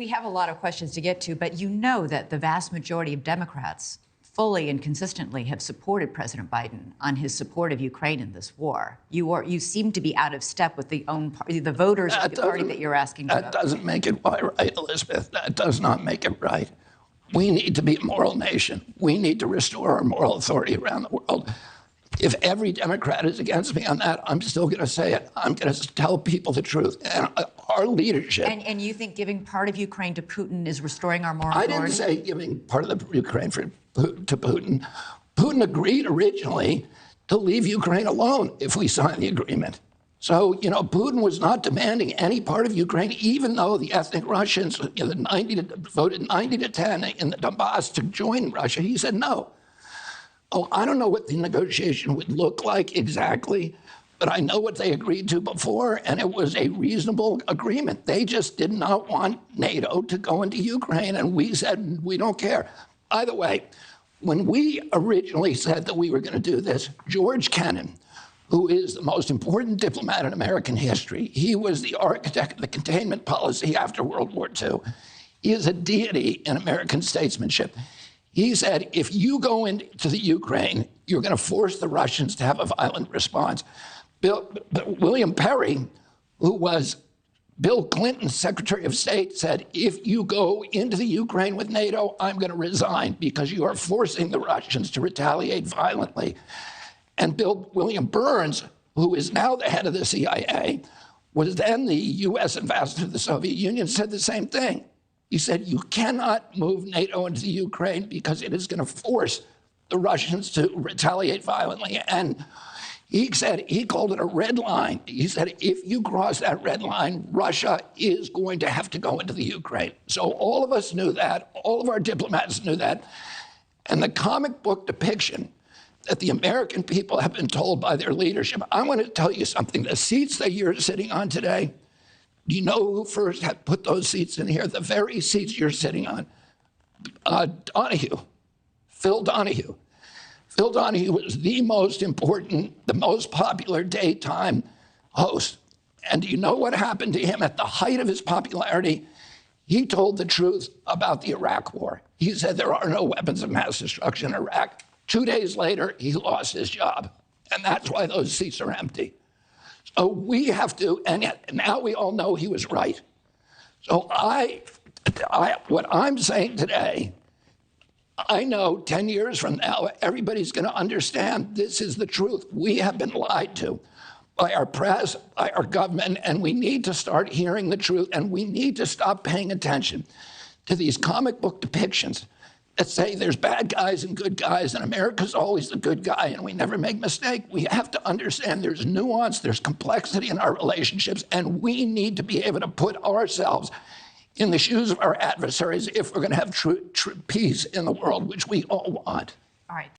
We have a lot of questions to get to, but you know that the vast majority of Democrats fully and consistently have supported President Biden on his support of Ukraine in this war. You seem to be out of step with the voters of the party that you're asking to vote. That doesn't make it right, Elizabeth. That does not make it right. We need to be a moral nation. We need to restore our moral authority around the world. If every Democrat is against me on that, I'm still going to say it. I'm going to tell people the truth. And our leadership. And you think giving part of Ukraine to Putin is restoring our moral authority? I didn't say giving part of the Ukraine to Putin. Putin agreed originally to leave Ukraine alone if we signed the agreement. So, Putin was not demanding any part of Ukraine, even though the ethnic Russians voted 90-10 in the Donbass to join Russia. He said no. Oh, I don't know what the negotiation would look like exactly, but I know what they agreed to before, and it was a reasonable agreement. They just did not want NATO to go into Ukraine, and we said we don't care. By the way, when we originally said that we were going to do this, George Kennan, who is the most important diplomat in American history, he was the architect of the containment policy after World War II. He is a deity in American statesmanship. He said, if you go into the Ukraine, you're going to force the Russians to have a violent response. William Perry, who was Bill Clinton's Secretary of State, said, if you go into the Ukraine with NATO, I'm going to resign because you are forcing the Russians to retaliate violently. And William Burns, who is now the head of the CIA, was then the U.S. ambassador to the Soviet Union, said the same thing. He said, you cannot move NATO into the Ukraine because it is going to force the Russians to retaliate violently. And he said, he called it a red line. He said, if you cross that red line, Russia is going to have to go into the Ukraine. So all of us knew that. All of our diplomats knew that. And the comic book depiction that the American people have been told by their leadership, I want to tell you something. The seats that you're sitting on today, do you know who first had put those seats in here? The very seats you're sitting on. Donahue, Phil Donahue. Phil Donahue was the most important, the most popular daytime host. And do you know what happened to him at the height of his popularity? He told the truth about the Iraq war. He said there are no weapons of mass destruction in Iraq. 2 days later, he lost his job. And that's why those seats are empty. So we have to, and now we all know he was right. So what I'm saying today, I know 10 years from now, everybody's going to understand this is the truth. We have been lied to by our press, by our government, and we need to start hearing the truth, and we need to stop paying attention to these comic book depictions that say there's bad guys and good guys, and America's always the good guy, and we never make mistakes. We have to understand there's nuance, there's complexity in our relationships, and we need to be able to put ourselves in the shoes of our adversaries if we're going to have true peace in the world, which we all want. All right.